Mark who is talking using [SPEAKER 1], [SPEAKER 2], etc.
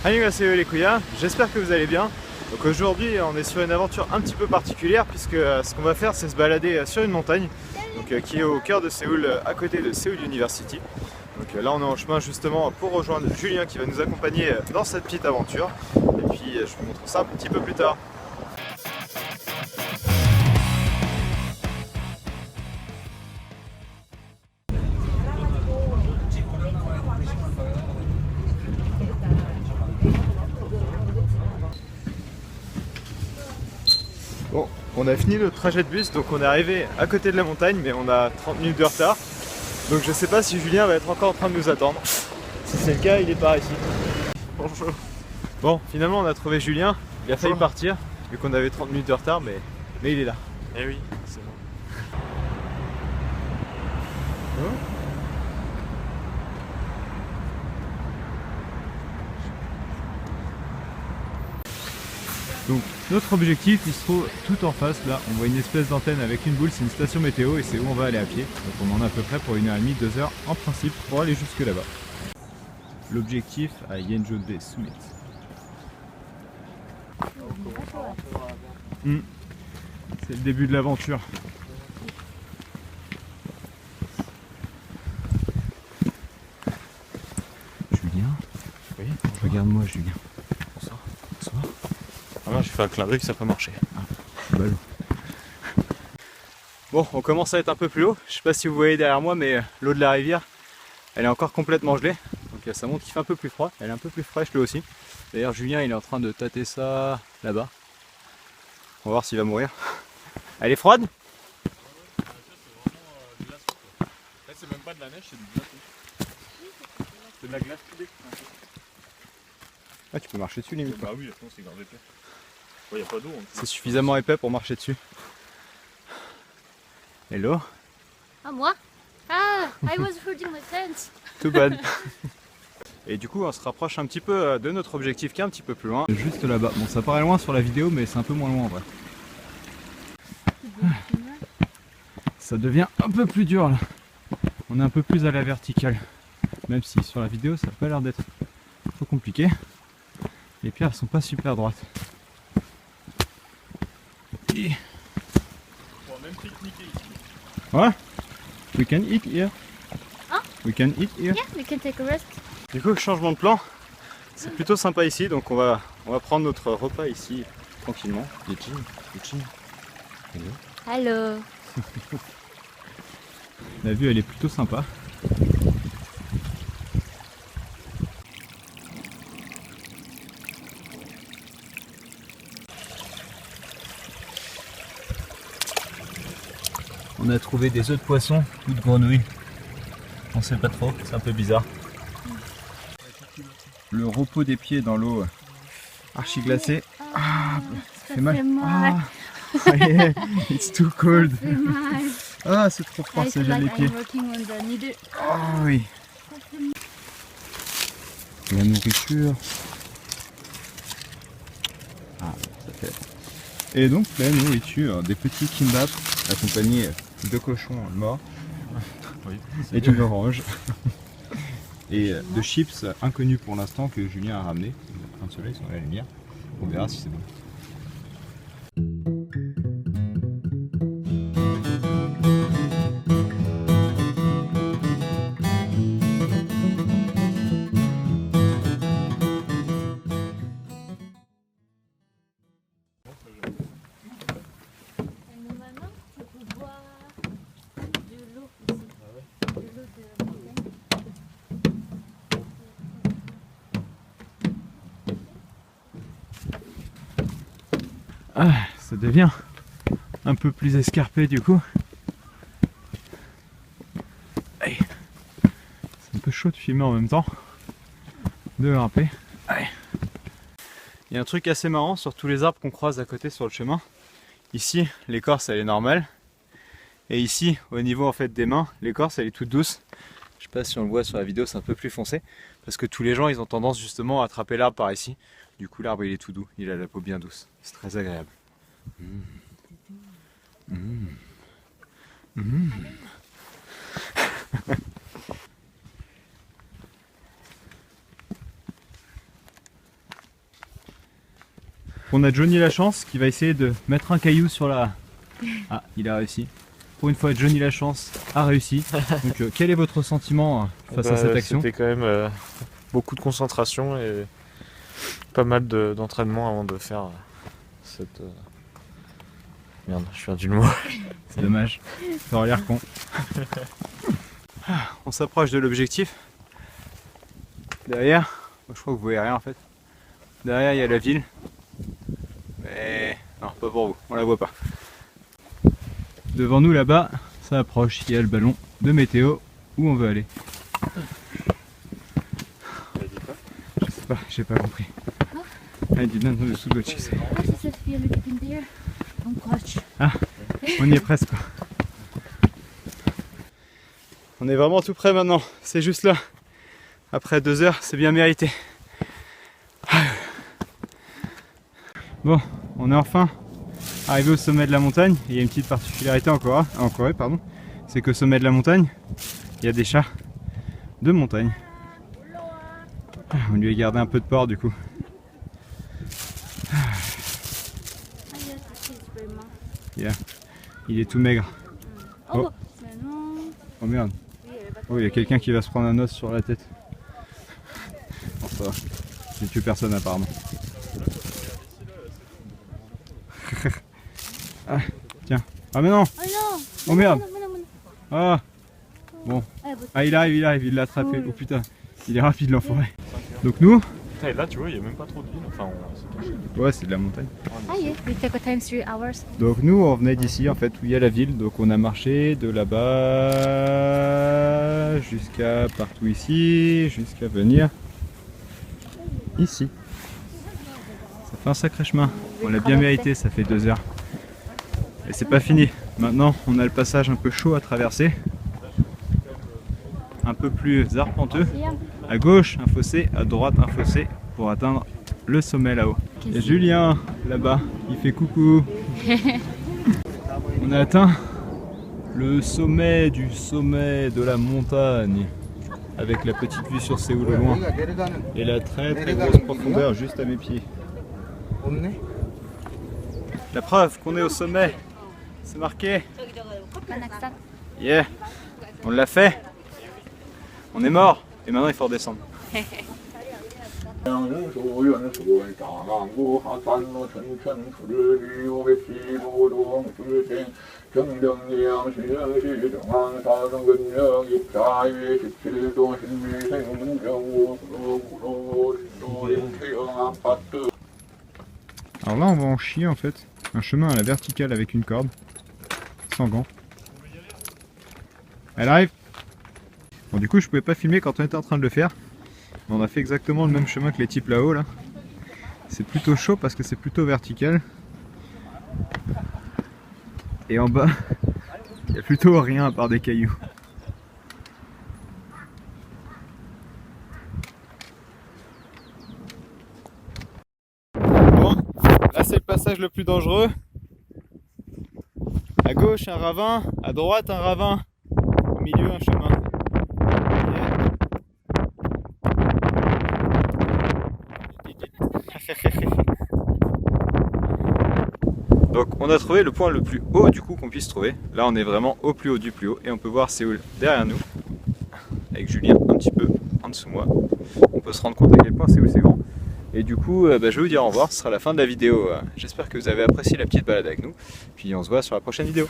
[SPEAKER 1] Annyeonghaseyo les couillards, j'espère que vous allez bien. Donc aujourd'hui on est sur une aventure un petit peu particulière puisque ce qu'on va faire c'est se balader sur une montagne qui est au cœur de Séoul, à côté de Seoul University. Donc là on est en chemin justement pour rejoindre Julien qui va nous accompagner dans cette petite aventure. Et puis je vous montre ça un petit peu plus tard. Bon, on a fini le trajet de bus, donc on est arrivé à côté de la montagne, mais on a 30 minutes de retard. Donc je sais pas si Julien va être encore en train de nous attendre. Si c'est le cas, il est par ici. Bonjour. Bon, finalement on a trouvé Julien, il a failli partir, vu qu'on avait 30 minutes de retard, mais il est là.
[SPEAKER 2] Eh oui, c'est bon.
[SPEAKER 1] Donc notre objectif il se trouve tout en face, là on voit une espèce d'antenne avec une boule, c'est une station météo et c'est où on va aller à pied. Donc on en a à peu près pour 1h30, 2h en principe pour aller jusque là-bas. L'objectif à Yeonjode Summit. C'est le début de l'aventure. Julien, oui. Regarde-moi Julien.
[SPEAKER 2] Bonsoir.
[SPEAKER 1] Bonsoir.
[SPEAKER 2] Ah non, j'ai fait un clin d'œil que ça peut marcher.
[SPEAKER 1] Ballon. Bon, on commence à être un peu plus haut. Je sais pas si vous voyez derrière moi, mais l'eau de la rivière, elle est encore complètement gelée. Donc ça montre qu'il fait un peu plus froid. Elle est un peu plus fraîche lui aussi. D'ailleurs, Julien, il est en train de tâter ça là-bas. On va voir s'il va mourir. Elle est froide?
[SPEAKER 2] C'est même pas de la neige, c'est du glace. C'est de la glace coulée.
[SPEAKER 1] Ah, tu peux marcher dessus limite.
[SPEAKER 2] Bah oui, attends, c'est grave épais. Il n'y a pas d'eau.
[SPEAKER 1] C'est suffisamment épais pour marcher dessus. Hello?
[SPEAKER 3] Ah, moi? Ah, I was holding my hands.
[SPEAKER 1] Too bad. Et du coup on se rapproche un petit peu de notre objectif qui est un petit peu plus loin. Juste là-bas. Bon ça paraît loin sur la vidéo mais c'est un peu moins loin en vrai. Ça devient un peu plus dur là. On est un peu plus à la verticale. Même si sur la vidéo ça a pas l'air d'être trop compliqué. Les pierres sont pas super droites. Et...
[SPEAKER 2] On va même pique-niquer ici.
[SPEAKER 1] Ouais. We can eat here.
[SPEAKER 3] Hein?
[SPEAKER 1] We can eat here.
[SPEAKER 3] Yeah, we can take a rest.
[SPEAKER 1] Du coup, changement de plan, c'est plutôt sympa ici, donc on va prendre notre repas ici tranquillement. Hello.
[SPEAKER 3] Hello.
[SPEAKER 1] La vue elle est plutôt sympa. On a trouvé des œufs de poisson ou de grenouille. On sait pas trop, c'est un peu bizarre. Le repos des pieds dans l'eau archi glacée. Ah, ça fait mal. Ah, yeah, it's too cold.
[SPEAKER 3] Ça fait mal.
[SPEAKER 1] Ah, c'est trop froid, ça gèle les pieds. Ah oui. La nourriture. Ah, ça fait. Et donc la nourriture, des petits kimbap accompagnés de cochons morts et d'une orange. Et de chips inconnus pour l'instant que Julien a ramené. Un soleil sur la lumière. On verra si c'est bon.
[SPEAKER 3] Et maintenant, tu peux boire de l'eau ici. De l'eau de montagne.
[SPEAKER 1] Ah, ça devient un peu plus escarpé du coup. Allez. C'est un peu chaud de filmer en même temps, de grimper. Allez. Il y a un truc assez marrant sur tous les arbres qu'on croise à côté sur le chemin. Ici, l'écorce elle est normale. Et ici, au niveau en fait des mains, l'écorce elle est toute douce. Je sais pas si on le voit sur la vidéo, c'est un peu plus foncé. Parce que tous les gens ils ont tendance justement à attraper l'arbre par ici. Du coup l'arbre il est tout doux, il a la peau bien douce. C'est très agréable. On a Johnny Lachance qui va essayer de mettre un caillou sur la... Ah, il a réussi. Pour une fois, Johnny Lachance a réussi. Donc quel est votre sentiment face à cette action?
[SPEAKER 2] C'était quand même beaucoup de concentration et pas mal d'entraînement avant de faire cette... Merde, je suis perdu le mot.
[SPEAKER 1] C'est dommage, ça aurait l'air con. On s'approche de l'objectif. Derrière, je crois que vous voyez rien en fait. Derrière il y a la ville. Mais non, pas pour vous, on la voit pas. Devant nous là-bas, ça approche, il y a le ballon de météo où on veut aller. Je sais pas, j'ai pas compris. I didn't understand what she said.
[SPEAKER 3] What does it feel like in there? Don't watch.
[SPEAKER 1] Ah, on y est presque quoi. On est vraiment tout près maintenant, c'est juste là. Après 2 heures, c'est bien mérité. Bon, on est enfin arrivé au sommet de la montagne. Il y a une petite particularité en Corée, pardon. C'est qu'au sommet de la montagne, il y a des chats de montagne. On lui a gardé un peu de porc du coup. Yeah. Il est tout maigre. Oh. Oh merde. Oh, il y a quelqu'un qui va se prendre un os sur la tête. Bon, ça va. J'ai tué personne apparemment. Ah, tiens. Ah mais non.
[SPEAKER 3] Oh non.
[SPEAKER 1] Oh merde.
[SPEAKER 3] Non.
[SPEAKER 1] Ah. Bon. Ah il arrive, il l'a attrapé. Oh putain. Il est rapide l'enfoiré. Donc nous.
[SPEAKER 2] Et là tu vois, il n'y a même pas trop de ville. Enfin,
[SPEAKER 1] Ouais, c'est de la montagne.
[SPEAKER 3] Ah yeah, we took a time 3 hours.
[SPEAKER 1] Donc nous on venait d'ici en fait où il y a la ville, donc on a marché de là-bas jusqu'à partout ici, jusqu'à venir ici. Ça fait un sacré chemin, on l'a bien mérité, ça fait 2 heures. Et c'est pas fini, maintenant on a le passage un peu chaud à traverser, un peu plus arpenteux. À gauche un fossé, à droite un fossé pour atteindre le sommet là-haut. Il y a Julien là-bas, il fait coucou. On a atteint le sommet du sommet de la montagne avec la petite vue sur Séoul au loin et la très grosse profondeur juste à mes pieds. La preuve qu'on est au sommet, c'est marqué. Yeah, on l'a fait. On est mort et maintenant il faut redescendre. Alors là on va en chier en fait, un chemin à la verticale avec une corde, sans gants. Elle arrive. Bon du coup je pouvais pas filmer quand on était en train de le faire. On a fait exactement le même chemin que les types là-haut là. C'est plutôt chaud parce que c'est plutôt vertical. Et en bas, il n'y a plutôt rien à part des cailloux. Bon, là c'est le passage le plus dangereux. À gauche un ravin, à droite un ravin, au milieu un chemin. Donc on a trouvé le point le plus haut du coup qu'on puisse trouver. Là on est vraiment au plus haut du plus haut et on peut voir Séoul derrière nous. Avec Julien un petit peu en dessous de moi. On peut se rendre compte à quel point Séoul c'est grand. Et du coup je vais vous dire au revoir, ce sera la fin de la vidéo. J'espère que vous avez apprécié la petite balade avec nous. Puis on se voit sur la prochaine vidéo.